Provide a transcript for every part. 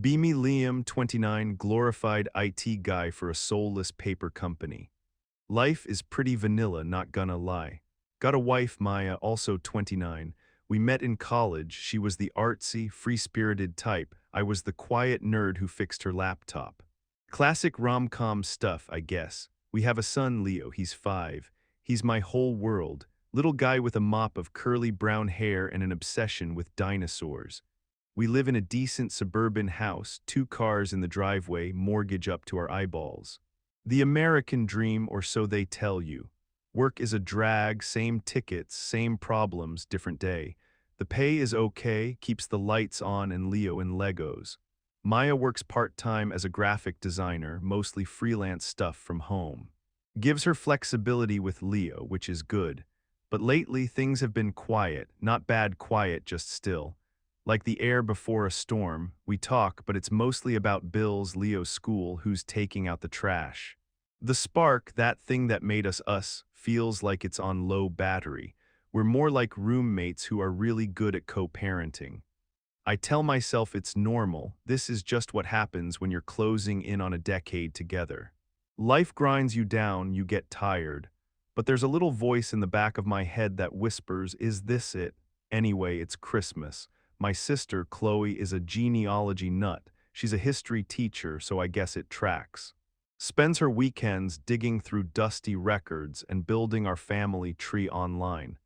Be me Liam, 29, glorified IT guy for a soulless paper company. Life is pretty vanilla, not gonna lie. Got a wife, Maya, also 29. We met in college. She was the artsy, free-spirited type. I was the quiet nerd who fixed her laptop. Classic rom-com stuff, I guess. We have a son, Leo. He's 5. He's my whole world. Little guy with a mop of curly brown hair and an obsession with dinosaurs. We live in a decent suburban house, 2 cars in the driveway, mortgage up to our eyeballs. The American dream, or so they tell you. Work is a drag, same tickets, same problems, different day. The pay is okay, keeps the lights on and Leo in Legos. Maya works part-time as a graphic designer, mostly freelance stuff from home. Gives her flexibility with Leo, which is good. But lately things have been quiet, not bad quiet, just still. Like the air before a storm, we talk, but it's mostly about Bill's, Leo's school, who's taking out the trash. The spark, that thing that made us, feels like it's on low battery. We're more like roommates who are really good at co-parenting. I tell myself it's normal, this is just what happens when you're closing in on a decade together. Life grinds you down, you get tired. But there's a little voice in the back of my head that whispers, is this it? Anyway, it's Christmas. My sister, Chloe, is a genealogy nut. She's a history teacher, so I guess it tracks. Spends her weekends digging through dusty records and building our family tree online.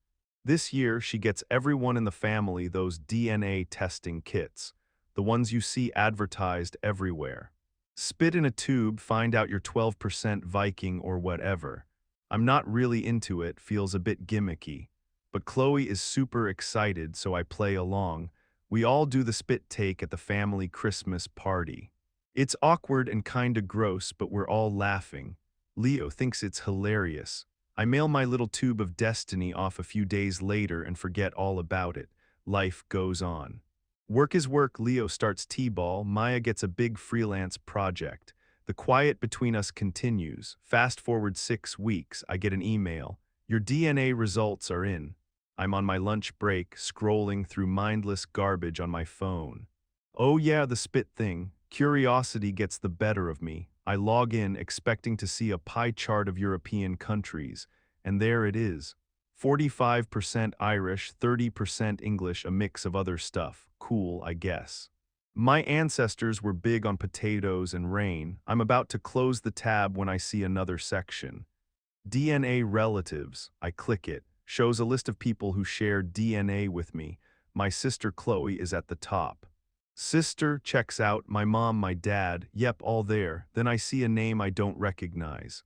This year, she gets everyone in the family those DNA testing kits, the ones you see advertised everywhere. Spit in a tube, find out you're 12% Viking or whatever. I'm not really into it, feels a bit gimmicky. But Chloe is super excited, so I play along. We all do the spit take at the family Christmas party. It's awkward and kinda gross, but we're all laughing. Leo thinks it's hilarious. I mail my little tube of destiny off a few days later and forget all about it. Life goes on. Work is work. Leo starts t-ball. Maya gets a big freelance project. The quiet between us continues. Fast forward 6 weeks, I get an email. Your DNA results are in. I'm on my lunch break, scrolling through mindless garbage on my phone. Oh yeah, the spit thing. Curiosity gets the better of me. I log in, expecting to see a pie chart of European countries, and there it is. 45% Irish, 30% English, a mix of other stuff. Cool, I guess. My ancestors were big on potatoes and rain. I'm about to close the tab when I see another section. DNA relatives. I click it. Shows a list of people who share DNA with me. My sister Chloe is at the top. Sister checks out, my mom, my dad, yep, all there. Then I see a name I don't recognize.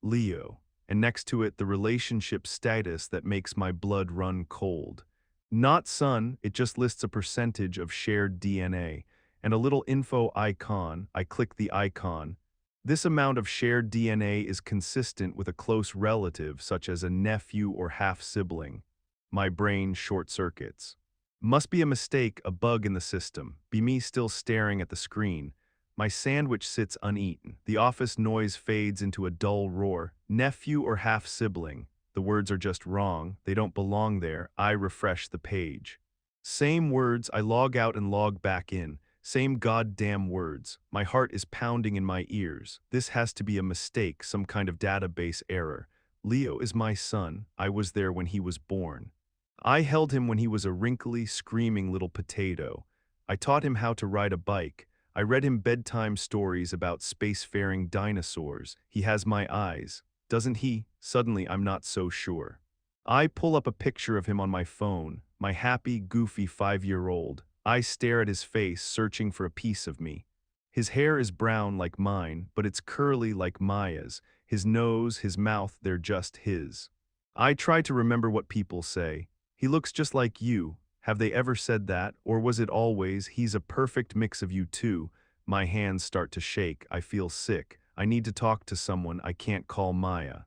Leo. And next to it, the relationship status that makes my blood run cold. Not son, it just lists a percentage of shared DNA. And a little info icon. I click the icon. This amount of shared DNA is consistent with a close relative, such as a nephew or half-sibling. My brain short-circuits. Must be a mistake, a bug in the system. Be me still staring at the screen. My sandwich sits uneaten. The office noise fades into a dull roar. Nephew or half-sibling. The words are just wrong. They don't belong there. I refresh the page. Same words, I log out and log back in. Same goddamn words. My heart is pounding in my ears. This has to be a mistake, some kind of database error. Leo is my son. I was there when he was born. I held him when he was a wrinkly, screaming little potato. I taught him how to ride a bike. I read him bedtime stories about spacefaring dinosaurs. He has my eyes. Doesn't he? Suddenly, I'm not so sure. I pull up a picture of him on my phone, my happy, goofy 5-year-old. I stare at his face, searching for a piece of me. His hair is brown like mine, but it's curly like Maya's. His nose, his mouth, they're just his. I try to remember what people say. He looks just like you. Have they ever said that? Or was it always, he's a perfect mix of you two? My hands start to shake. I feel sick. I need to talk to someone. I can't call Maya.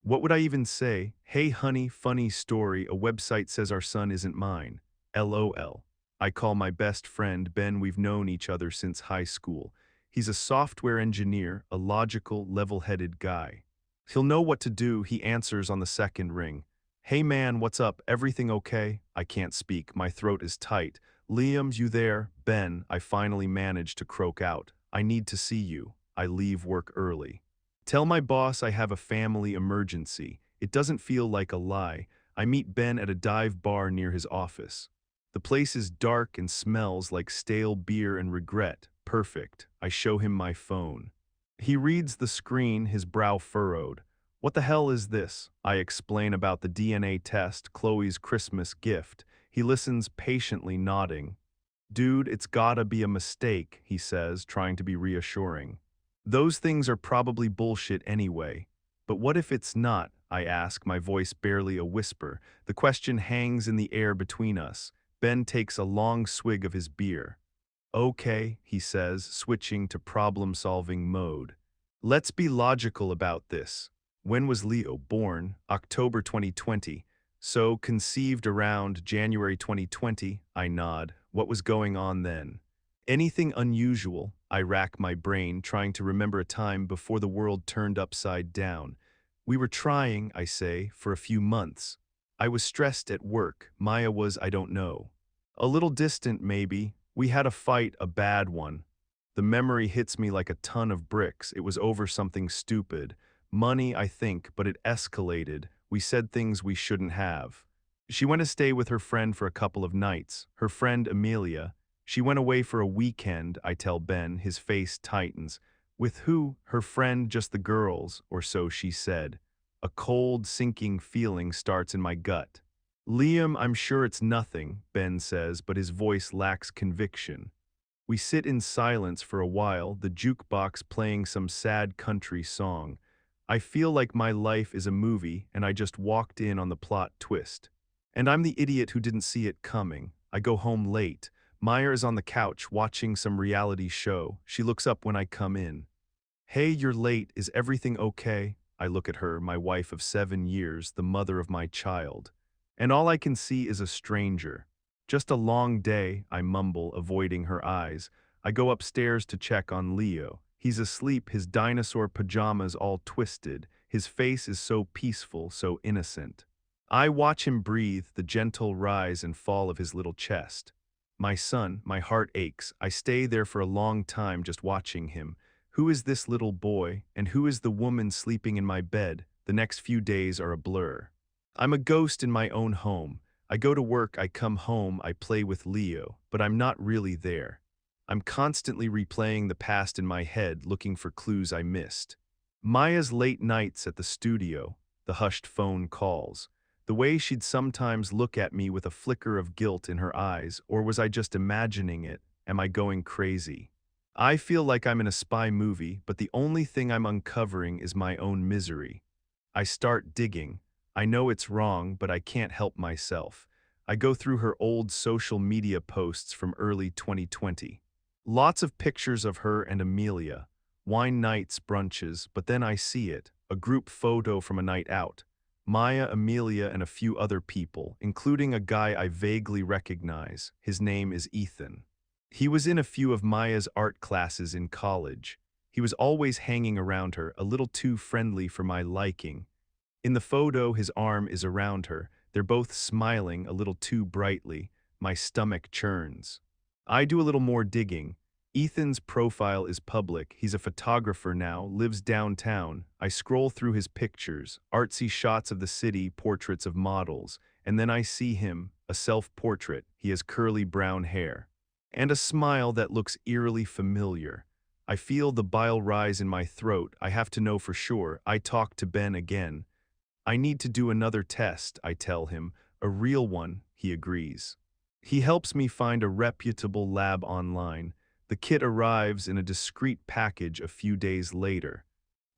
What would I even say? Hey honey, funny story. A website says our son isn't mine. LOL. I call my best friend Ben. We've known each other since high school. He's a software engineer, a logical, level-headed guy. He'll know what to do. He answers on the second ring. Hey man, what's up? Everything okay? I can't speak. My throat is tight, Liam, you there? Ben, I finally managed to croak out. I need to see you. I leave work early. Tell my boss I have a family emergency. It doesn't feel like a lie. I meet Ben at a dive bar near his office. The place is dark and smells like stale beer and regret. Perfect. I show him my phone. He reads the screen, his brow furrowed. What the hell is this? I explain about the DNA test, Chloe's Christmas gift. He listens patiently, nodding. Dude, it's gotta be a mistake, he says, trying to be reassuring. Those things are probably bullshit anyway. But what if it's not? I ask, my voice barely a whisper. The question hangs in the air between us. Ben takes a long swig of his beer. Okay, he says, switching to problem-solving mode. Let's be logical about this. When was Leo born? October 2020. So, conceived around January 2020, I nod. What was going on then? Anything unusual? I rack my brain, trying to remember a time before the world turned upside down. We were trying, I say, for a few months. I was stressed at work. Maya was, I don't know. A little distant, maybe. We had a fight, a bad one. The memory hits me like a ton of bricks. It was over something stupid. Money, I think, but it escalated. We said things we shouldn't have. She went to stay with her friend for a couple of nights. Her friend, Amelia. She went away for a weekend, I tell Ben. His face tightens. With who? Her friend, just the girls, or so she said. A cold, sinking feeling starts in my gut. Liam, I'm sure it's nothing, Ben says, but his voice lacks conviction. We sit in silence for a while, the jukebox playing some sad country song. I feel like my life is a movie and I just walked in on the plot twist. And I'm the idiot who didn't see it coming. I go home late. Maya is on the couch watching some reality show. She looks up when I come in. Hey, you're late. Is everything okay? I look at her, my wife of 7 years, the mother of my child. And all I can see is a stranger. Just a long day, I mumble, avoiding her eyes. I go upstairs to check on Leo. He's asleep, his dinosaur pajamas all twisted. His face is so peaceful, so innocent. I watch him breathe, the gentle rise and fall of his little chest. My son, my heart aches. I stay there for a long time just watching him. Who is this little boy, and who is the woman sleeping in my bed? The next few days are a blur. I'm a ghost in my own home. I go to work, I come home, I play with Leo, but I'm not really there. I'm constantly replaying the past in my head, looking for clues I missed. Maya's late nights at the studio, the hushed phone calls, the way she'd sometimes look at me with a flicker of guilt in her eyes, or was I just imagining it? Am I going crazy? I feel like I'm in a spy movie, but the only thing I'm uncovering is my own misery. I start digging. I know it's wrong, but I can't help myself. I go through her old social media posts from early 2020. Lots of pictures of her and Amelia. Wine nights, brunches, but then I see it. A group photo from a night out. Maya, Amelia, and a few other people, including a guy I vaguely recognize. His name is Ethan. He was in a few of Maya's art classes in college. He was always hanging around her, a little too friendly for my liking. In the photo, his arm is around her. They're both smiling a little too brightly. My stomach churns. I do a little more digging. Ethan's profile is public. He's a photographer now, lives downtown. I scroll through his pictures, artsy shots of the city, portraits of models, and then I see him, a self-portrait. He has curly brown hair. And a smile that looks eerily familiar. I feel the bile rise in my throat. I have to know for sure. I talk to Ben again. I need to do another test, I tell him. A real one, he agrees. He helps me find a reputable lab online. The kit arrives in a discreet package a few days later.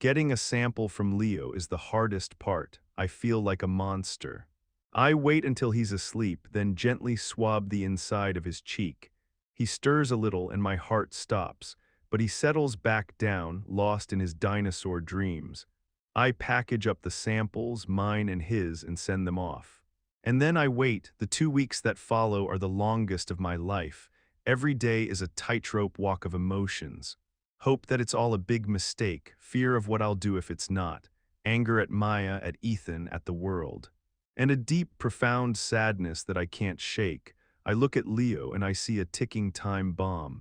Getting a sample from Leo is the hardest part. I feel like a monster. I wait until he's asleep, then gently swab the inside of his cheek. He stirs a little and my heart stops, but he settles back down, lost in his dinosaur dreams. I package up the samples, mine and his, and send them off. And then I wait. The 2 weeks that follow are the longest of my life. Every day is a tightrope walk of emotions. Hope that it's all a big mistake, fear of what I'll do if it's not, anger at Maya, at Ethan, at the world. And a deep, profound sadness that I can't shake. I look at Leo and I see a ticking time bomb.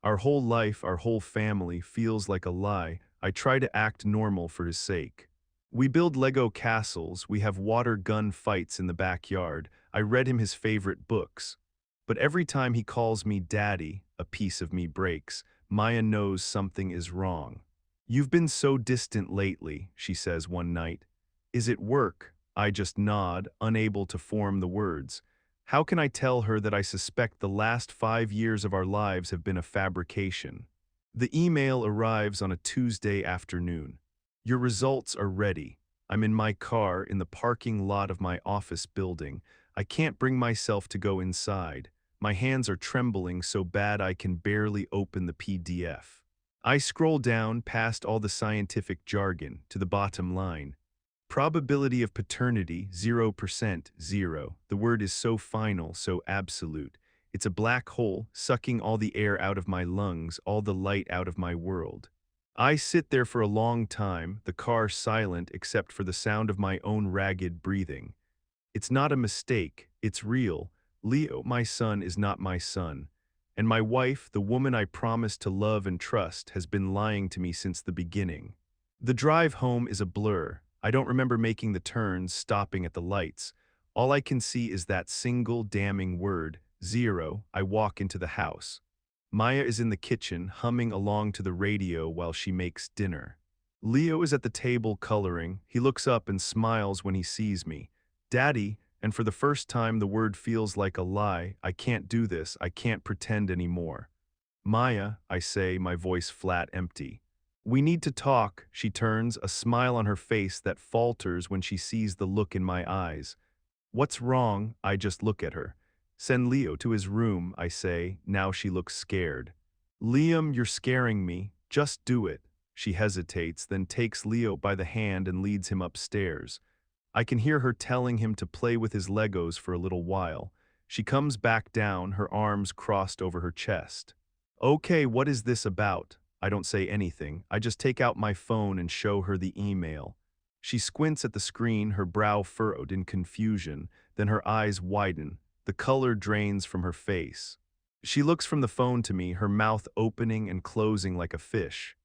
Our whole life, our whole family feels like a lie. I try to act normal for his sake. We build Lego castles, we have water gun fights in the backyard. I read him his favorite books. But every time he calls me daddy, a piece of me breaks. Maya knows something is wrong. You've been so distant lately, she says one night. Is it work? I just nod, unable to form the words. How can I tell her that I suspect the last 5 years of our lives have been a fabrication? The email arrives on a Tuesday afternoon. Your results are ready. I'm in my car in the parking lot of my office building. I can't bring myself to go inside. My hands are trembling so bad I can barely open the PDF. I scroll down past all the scientific jargon to the bottom line. Probability of paternity, 0%, 0. The word is so final, so absolute. It's a black hole, sucking all the air out of my lungs, all the light out of my world. I sit there for a long time, the car silent except for the sound of my own ragged breathing. It's not a mistake, it's real. Leo, my son, is not my son. And my wife, the woman I promised to love and trust, has been lying to me since the beginning. The drive home is a blur. I don't remember making the turns, stopping at the lights. All I can see is that single damning word, 0. I walk into the house. Maya is in the kitchen, humming along to the radio while she makes dinner. Leo is at the table coloring. He looks up and smiles when he sees me. Daddy, and for the first time the word feels like a lie. I can't do this. I can't pretend anymore. Maya, I say, my voice flat empty. We need to talk, she turns, a smile on her face that falters when she sees the look in my eyes. What's wrong? I just look at her. Send Leo to his room, I say. Now she looks scared. Liam, you're scaring me. Just do it. She hesitates, then takes Leo by the hand and leads him upstairs. I can hear her telling him to play with his Legos for a little while. She comes back down, her arms crossed over her chest. Okay, what is this about? I don't say anything. I just take out my phone and show her the email. She squints at the screen, her brow furrowed in confusion, then her eyes widen. The color drains from her face. She looks from the phone to me, her mouth opening and closing like a fish.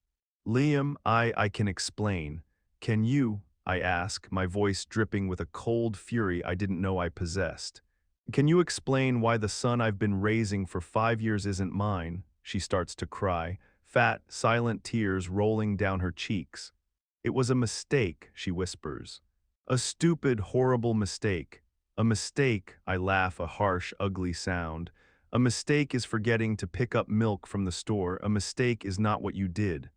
Liam, I can explain. Can you? I ask, my voice dripping with a cold fury I didn't know I possessed. Can you explain why the son I've been raising for 5 years isn't mine? She starts to cry, fat, silent tears rolling down her cheeks. It was a mistake, she whispers. A stupid, horrible mistake. A mistake, I laugh, a harsh, ugly sound. A mistake is forgetting to pick up milk from the store. A mistake is not what you did.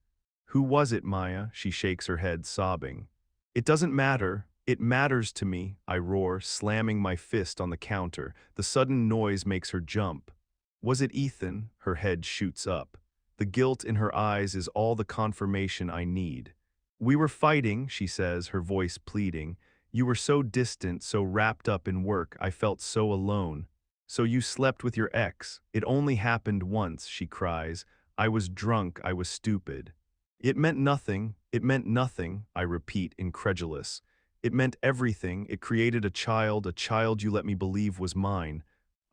Who was it, Maya? She shakes her head, sobbing. It doesn't matter. It matters to me, I roar, slamming my fist on the counter. The sudden noise makes her jump. Was it Ethan? Her head shoots up. The guilt in her eyes is all the confirmation I need. We were fighting, she says, her voice pleading. You were so distant, so wrapped up in work, I felt so alone. So you slept with your ex. It only happened once, she cries. I was drunk, I was stupid. It meant nothing, I repeat, incredulous. It meant everything. It created a child you let me believe was mine.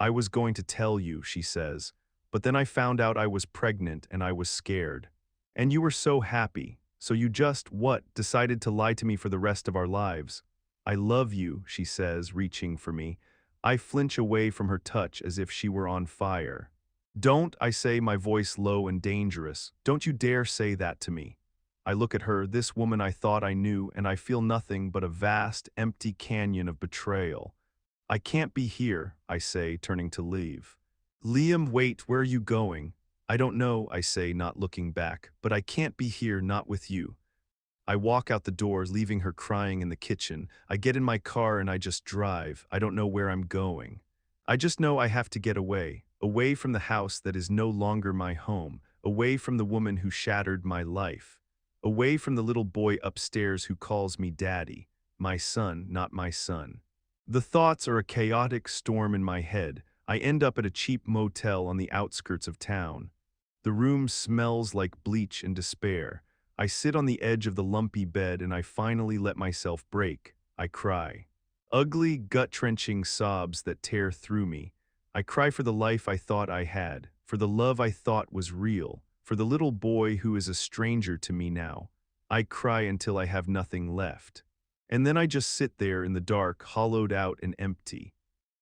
I was going to tell you, she says. But then I found out I was pregnant and I was scared. And you were so happy. So you just, decided to lie to me for the rest of our lives. I love you, she says, reaching for me. I flinch away from her touch as if she were on fire. Don't, I say, my voice low and dangerous. Don't you dare say that to me. I look at her, this woman I thought I knew, and I feel nothing but a vast, empty canyon of betrayal. I can't be here, I say, turning to leave. Liam, wait, where are you going? I don't know, I say, not looking back, but I can't be here, not with you. I walk out the door, leaving her crying in the kitchen. I get in my car and I just drive. I don't know where I'm going. I just know I have to get away. Away from the house that is no longer my home. Away from the woman who shattered my life. Away from the little boy upstairs who calls me daddy. My son, not my son. The thoughts are a chaotic storm in my head. I end up at a cheap motel on the outskirts of town. The room smells like bleach and despair. I sit on the edge of the lumpy bed and I finally let myself break. I cry. Ugly, gut-wrenching sobs that tear through me. I cry for the life I thought I had, for the love I thought was real, for the little boy who is a stranger to me now. I cry until I have nothing left. And then I just sit there in the dark, hollowed out and empty.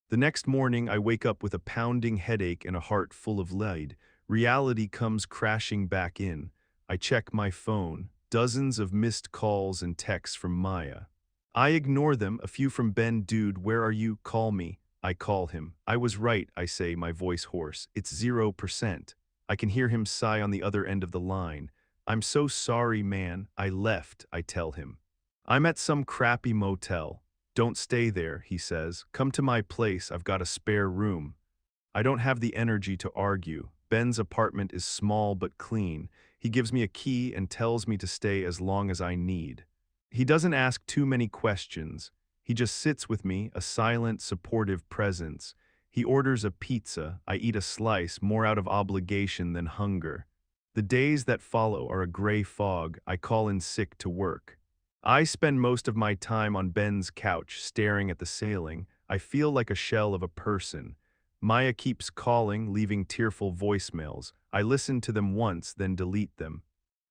The next morning, I wake up with a pounding headache and a heart full of lead. Reality comes crashing back in. I check my phone, dozens of missed calls and texts from Maya. I ignore them, a few from Ben. Dude, where are you? Call me. I call him. I was right, I say, my voice hoarse. It's 0%. I can hear him sigh on the other end of the line. I'm so sorry, man. I left, I tell him. I'm at some crappy motel. Don't stay there, he says. Come to my place, I've got a spare room. I don't have the energy to argue. Ben's apartment is small but clean. He gives me a key and tells me to stay as long as I need. He doesn't ask too many questions. He just sits with me, a silent, supportive presence. He orders a pizza. I eat a slice, more out of obligation than hunger. The days that follow are a gray fog. I call in sick to work. I spend most of my time on Ben's couch, staring at the ceiling. I feel like a shell of a person. Maya keeps calling, leaving tearful voicemails. I listen to them once, then delete them.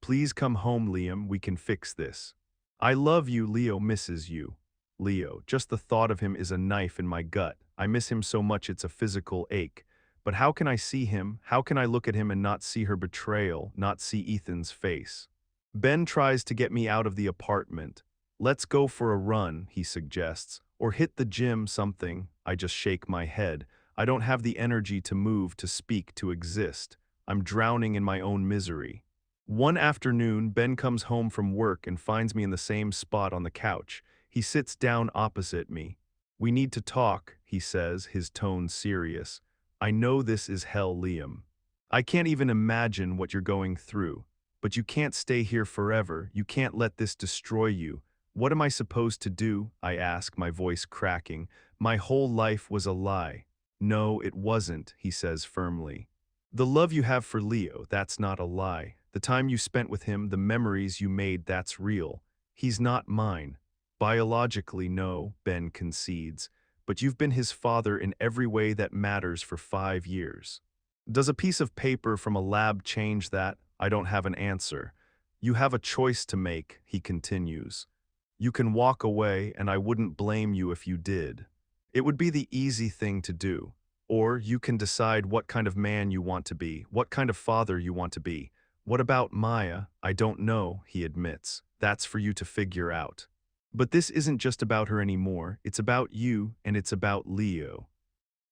Please come home, Liam, we can fix this. I love you, Leo misses you. Leo, just the thought of him is a knife in my gut. I miss him so much it's a physical ache. But how can I see him? How can I look at him and not see her betrayal, not see Ethan's face? Ben tries to get me out of the apartment. Let's go for a run, he suggests, or hit the gym, something. I just shake my head. I don't have the energy to move, to speak, to exist. I'm drowning in my own misery. One afternoon, Ben comes home from work and finds me in the same spot on the couch. He sits down opposite me. We need to talk, he says, his tone serious. I know this is hell, Liam. I can't even imagine what you're going through. But you can't stay here forever. You can't let this destroy you. What am I supposed to do? I ask, my voice cracking. My whole life was a lie. No, it wasn't, he says firmly. The love you have for Leo, that's not a lie. The time you spent with him, the memories you made, that's real. He's not mine. Biologically, no, Ben concedes. But you've been his father in every way that matters for 5 years. Does a piece of paper from a lab change that? I don't have an answer. You have a choice to make, he continues. You can walk away, and I wouldn't blame you if you did. It would be the easy thing to do. Or you can decide what kind of man you want to be, what kind of father you want to be. What about Maya? I don't know, he admits. That's for you to figure out. But this isn't just about her anymore. It's about you, and it's about Leo.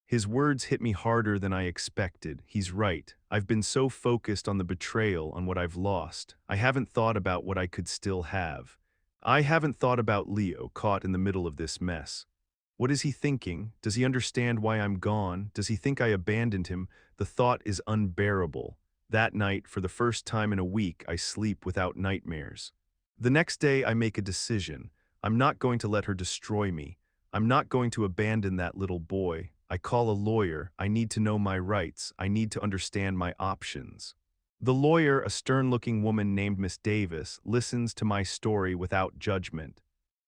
His words hit me harder than I expected. He's right. I've been so focused on the betrayal, on what I've lost. I haven't thought about what I could still have. I haven't thought about Leo caught in the middle of this mess. What is he thinking? Does he understand why I'm gone? Does he think I abandoned him? The thought is unbearable. That night, for the first time in a week, I sleep without nightmares. The next day, I make a decision. I'm not going to let her destroy me. I'm not going to abandon that little boy. I call a lawyer. I need to know my rights. I need to understand my options. The lawyer, a stern-looking woman named Miss Davis, listens to my story without judgment.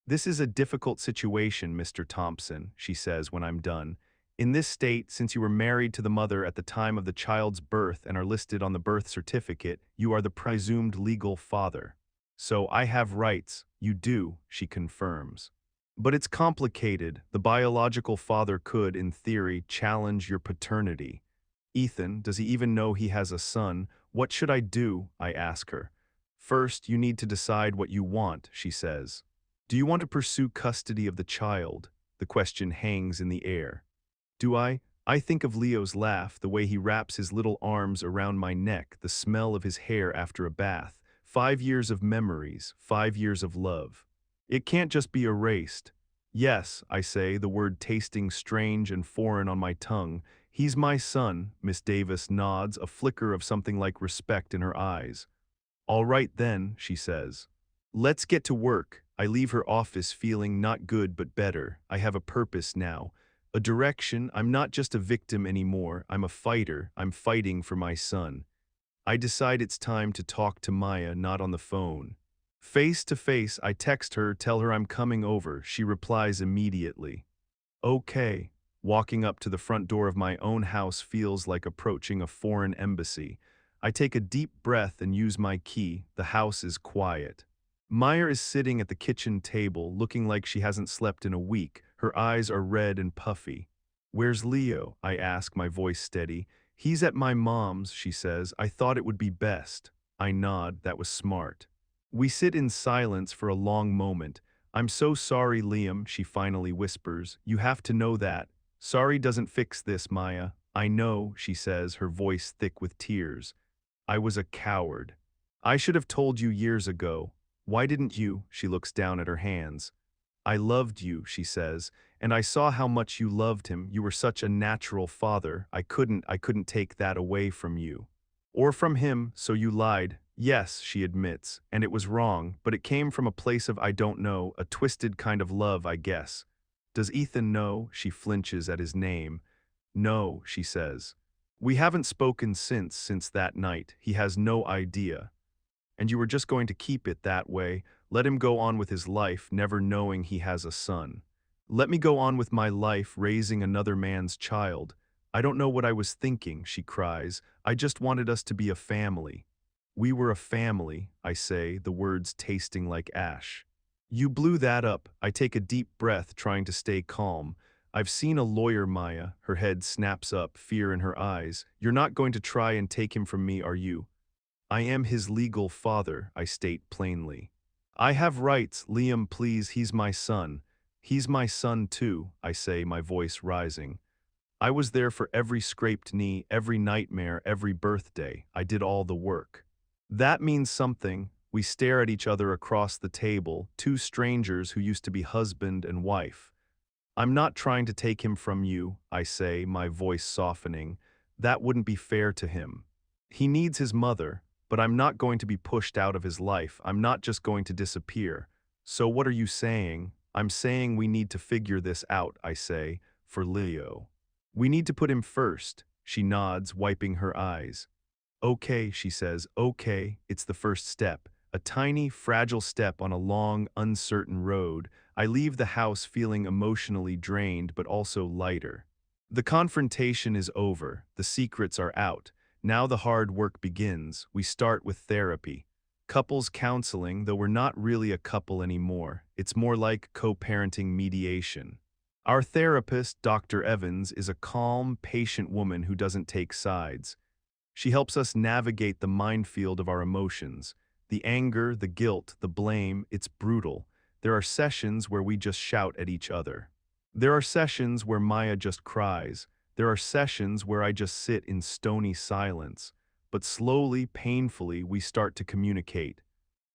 This is a difficult situation, Mr. Thompson, she says when I'm done. In this state, since you were married to the mother at the time of the child's birth and are listed on the birth certificate, you are the presumed legal father. So I have rights. You do, she confirms. But it's complicated. The biological father could, in theory, challenge your paternity. Ethan, does he even know he has a son? What should I do? I ask her. First, you need to decide what you want, she says. Do you want to pursue custody of the child? The question hangs in the air. Do I? I think of Leo's laugh, the way he wraps his little arms around my neck, the smell of his hair after a bath. 5 years of memories, 5 years of love. It can't just be erased. Yes, I say, the word tasting strange and foreign on my tongue. He's my son, Miss Davis nods, a flicker of something like respect in her eyes. All right then, she says. Let's get to work. I leave her office feeling not good but better. I have a purpose now. A direction. I'm not just a victim anymore. I'm a fighter. I'm fighting for my son. I decide it's time to talk to Maya, not on the phone. Face to face, I text her, tell her I'm coming over. She replies immediately. Okay. Walking up to the front door of my own house feels like approaching a foreign embassy. I take a deep breath and use my key. The house is quiet. Maya is sitting at the kitchen table, looking like she hasn't slept in a week. Her eyes are red and puffy. "Where's Leo?" I ask, my voice steady. "He's at my mom's," she says. "I thought it would be best." I nod. That was smart. We sit in silence for a long moment. "I'm so sorry, Liam," she finally whispers. "You have to know that. Sorry doesn't fix this, Maya." "I know," she says, her voice thick with tears. "I was a coward. I should have told you years ago. Why didn't you?" She looks down at her hands. "I loved you," she says, "and I saw how much you loved him. You were such a natural father. I couldn't take that away from you. Or from him, so you lied." "Yes," she admits, "and it was wrong, but it came from a place of I don't know, a twisted kind of love, I guess." "Does Ethan know?" She flinches at his name. "No," she says. "We haven't spoken since that night. He has no idea. And you were just going to keep it that way, let him go on with his life, never knowing he has a son." "Let me go on with my life raising another man's child. I don't know what I was thinking," she cries. "I just wanted us to be a family." "We were a family," I say, the words tasting like ash. "You blew that up." I take a deep breath, trying to stay calm. "I've seen a lawyer, Maya." Her head snaps up, fear in her eyes. "You're not going to try and take him from me, are you?" "I am his legal father," I state plainly. "I have rights, Liam, please, he's my son." "He's my son too," I say, my voice rising. "I was there for every scraped knee, every nightmare, every birthday. I did all the work." "That means something." We stare at each other across the table, two strangers who used to be husband and wife. "I'm not trying to take him from you," I say, my voice softening. "That wouldn't be fair to him. He needs his mother, but I'm not going to be pushed out of his life. I'm not just going to disappear." "So what are you saying?" "I'm saying we need to figure this out," I say, "for Leo. We need to put him first." She nods, wiping her eyes. "Okay," she says, "okay, it's the first step. A tiny, fragile step on a long, uncertain road." I leave the house feeling emotionally drained but also lighter. The confrontation is over, the secrets are out. Now the hard work begins. We start with therapy. Couples counseling, though we're not really a couple anymore. It's more like co-parenting mediation. Our therapist, Dr. Evans, is a calm, patient woman who doesn't take sides. She helps us navigate the minefield of our emotions. The anger, the guilt, the blame, it's brutal. There are sessions where we just shout at each other. There are sessions where Maya just cries. There are sessions where I just sit in stony silence. But slowly, painfully, we start to communicate.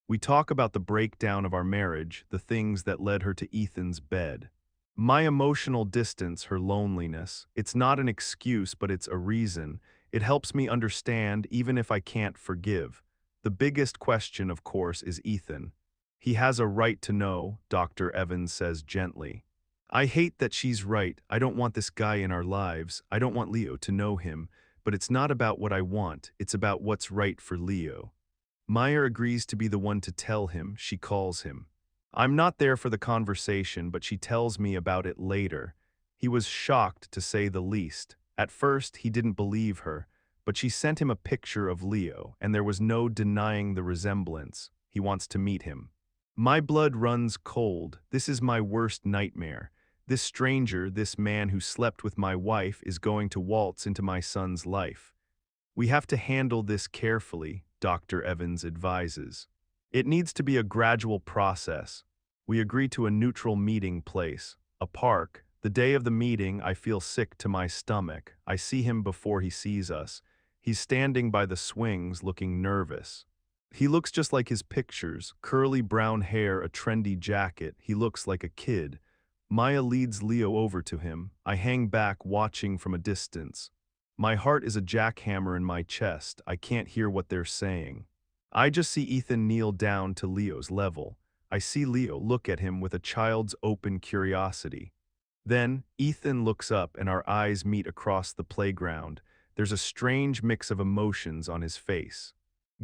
We talk about the breakdown of our marriage, the things that led her to Ethan's bed. My emotional distance, her loneliness, it's not an excuse, but it's a reason. It helps me understand even if I can't forgive. The biggest question, of course, is Ethan. "He has a right to know," Dr. Evans says gently. I hate that she's right. I don't want this guy in our lives. I don't want Leo to know him. But it's not about what I want. It's about what's right for Leo. Maya agrees to be the one to tell him. She calls him. I'm not there for the conversation, but she tells me about it later. He was shocked, to say the least. At first, he didn't believe her, but she sent him a picture of Leo, and there was no denying the resemblance. He wants to meet him. My blood runs cold. This is my worst nightmare. This stranger, this man who slept with my wife, is going to waltz into my son's life. We have to handle this carefully, Dr. Evans advises. It needs to be a gradual process. We agree to a neutral meeting place, a park. The day of the meeting, I feel sick to my stomach. I see him before he sees us. He's standing by the swings, looking nervous. He looks just like his pictures, curly brown hair, a trendy jacket. He looks like a kid. Maya leads Leo over to him. I hang back, watching from a distance. My heart is a jackhammer in my chest. I can't hear what they're saying. I just see Ethan kneel down to Leo's level. I see Leo look at him with a child's open curiosity. Then, Ethan looks up and our eyes meet across the playground. There's a strange mix of emotions on his face.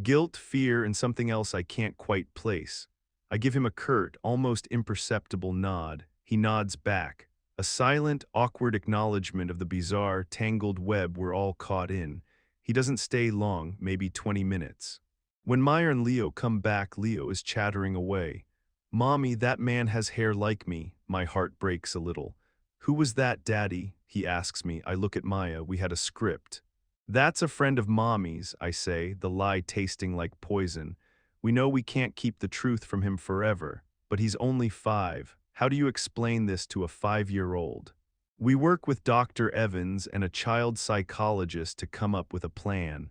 Guilt, fear, and something else I can't quite place. I give him a curt, almost imperceptible nod. He nods back. A silent, awkward acknowledgement of the bizarre, tangled web we're all caught in. He doesn't stay long, maybe 20 minutes. When Maya and Leo come back, Leo is chattering away. Mommy, that man has hair like me. My heart breaks a little. Who was that, Daddy? He asks me. I look at Maya. We had a script. That's a friend of Mommy's, I say, the lie tasting like poison. We know we can't keep the truth from him forever, but he's only 5. How do you explain this to a 5-year-old? We work with Dr. Evans and a child psychologist to come up with a plan.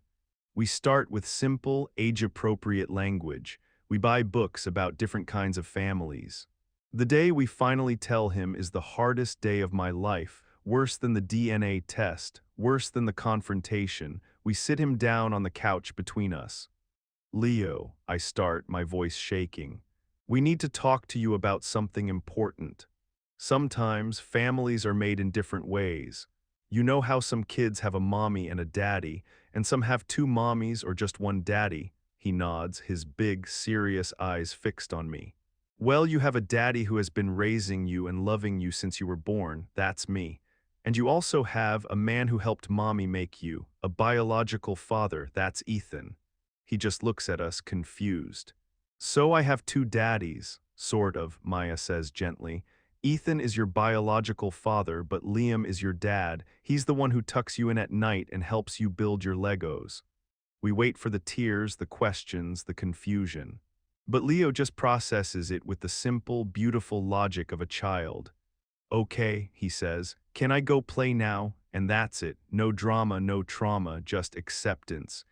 We start with simple, age-appropriate language. We buy books about different kinds of families. The day we finally tell him is the hardest day of my life, worse than the DNA test, worse than the confrontation. We sit him down on the couch between us. Leo, I start, my voice shaking. We need to talk to you about something important. Sometimes families are made in different ways. You know how some kids have a mommy and a daddy, and some have 2 mommies or just 1 daddy. He nods, his big, serious eyes fixed on me. Well, you have a daddy who has been raising you and loving you since you were born. That's me. And you also have a man who helped mommy make you, a biological father. That's Ethan. He just looks at us, confused. So I have 2 daddies, sort of, Maya says gently. Ethan is your biological father, but Liam is your dad. He's the one who tucks you in at night and helps you build your Legos. We wait for the tears, the questions, the confusion. But Leo just processes it with the simple, beautiful logic of a child. Okay, he says, can I go play now? And that's it. No drama, no trauma, just acceptance.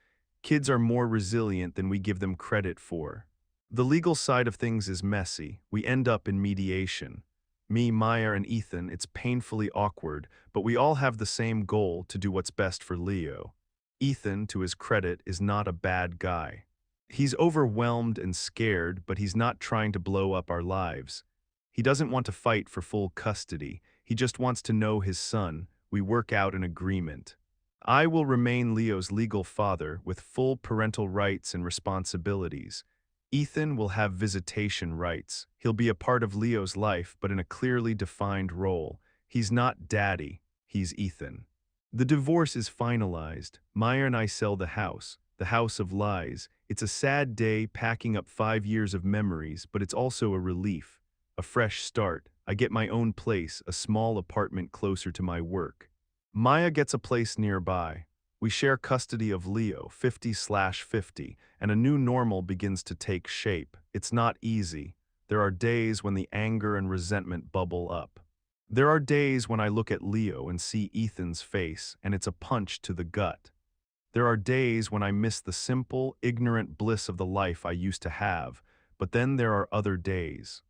Kids are more resilient than we give them credit for. The legal side of things is messy. We end up in mediation. Me, Maya, and Ethan, it's painfully awkward, but we all have the same goal, to do what's best for Leo. Ethan, to his credit, is not a bad guy. He's overwhelmed and scared, but he's not trying to blow up our lives. He doesn't want to fight for full custody. He just wants to know his son. We work out an agreement. I will remain Leo's legal father with full parental rights and responsibilities. Ethan will have visitation rights. He'll be a part of Leo's life, but in a clearly defined role. He's not Daddy, he's Ethan. The divorce is finalized. Maya and I sell the house of lies. It's a sad day packing up 5 years of memories, but it's also a relief, a fresh start. I get my own place, a small apartment closer to my work. Maya gets a place nearby. We share custody of Leo, 50/50, and a new normal begins to take shape. It's not easy. There are days when the anger and resentment bubble up. There are days when I look at Leo and see Ethan's face, and it's a punch to the gut. There are days when I miss the simple, ignorant bliss of the life I used to have, but then there are other days.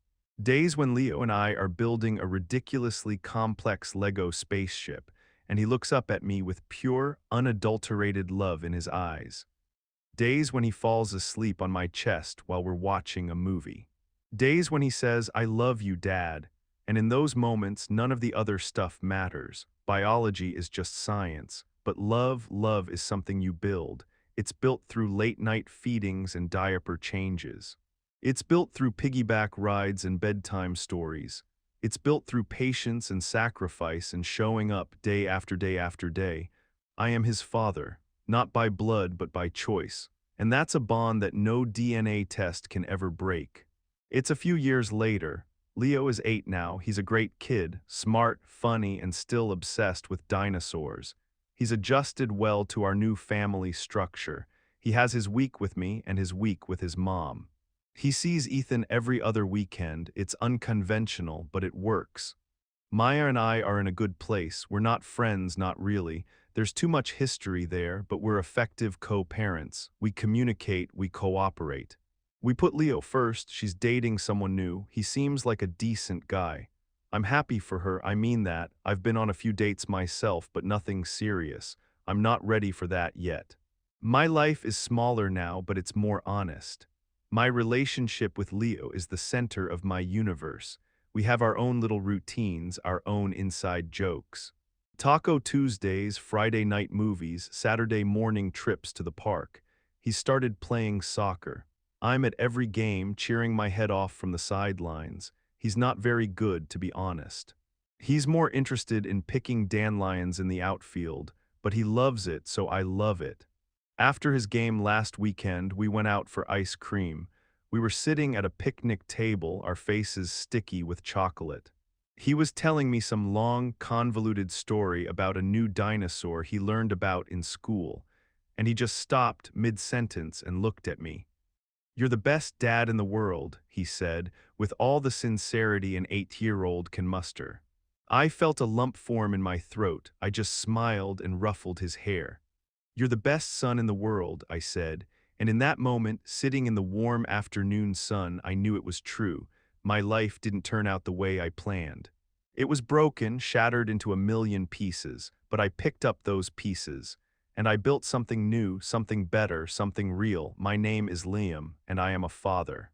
Days when Leo and I are building a ridiculously complex Lego spaceship, and he looks up at me with pure, unadulterated love in his eyes. Days when he falls asleep on my chest while we're watching a movie. Days when he says, "I love you, Dad," and in those moments none of the other stuff matters. Biology is just science, but love is something you build. It's built through late-night feedings and diaper changes. It's built through piggyback rides and bedtime stories. It's built through patience and sacrifice and showing up day after day after day. I am his father, not by blood but by choice, and that's a bond that no DNA test can ever break. It's a few years later. Leo is 8 now. He's a great kid, smart, funny, and still obsessed with dinosaurs. He's adjusted well to our new family structure. He has his week with me and his week with his mom. He sees Ethan every other weekend. It's unconventional, but it works. Maya and I are in a good place. We're not friends, not really. There's too much history there, but we're effective co-parents. We communicate, we cooperate. We put Leo first. She's dating someone new. He seems like a decent guy. I'm happy for her, I mean that. I've been on a few dates myself, but nothing serious. I'm not ready for that yet. My life is smaller now, but it's more honest. My relationship with Leo is the center of my universe. We have our own little routines, our own inside jokes. Taco Tuesdays, Friday night movies, Saturday morning trips to the park. He started playing soccer. I'm at every game, cheering my head off from the sidelines. He's not very good, to be honest. He's more interested in picking dandelions in the outfield, but he loves it, so I love it. After his game last weekend, we went out for ice cream. We were sitting at a picnic table, our faces sticky with chocolate. He was telling me some long, convoluted story about a new dinosaur he learned about in school, and he just stopped mid-sentence and looked at me. "You're the best dad in the world," he said, with all the sincerity an 8-year-old can muster. I felt a lump form in my throat. I just smiled and ruffled his hair. "You're the best son in the world," I said, and in that moment, sitting in the warm afternoon sun, I knew it was true. My life didn't turn out the way I planned. It was broken, shattered into a million pieces, but I picked up those pieces, and I built something new, something better, something real. My name is Liam, and I am a father.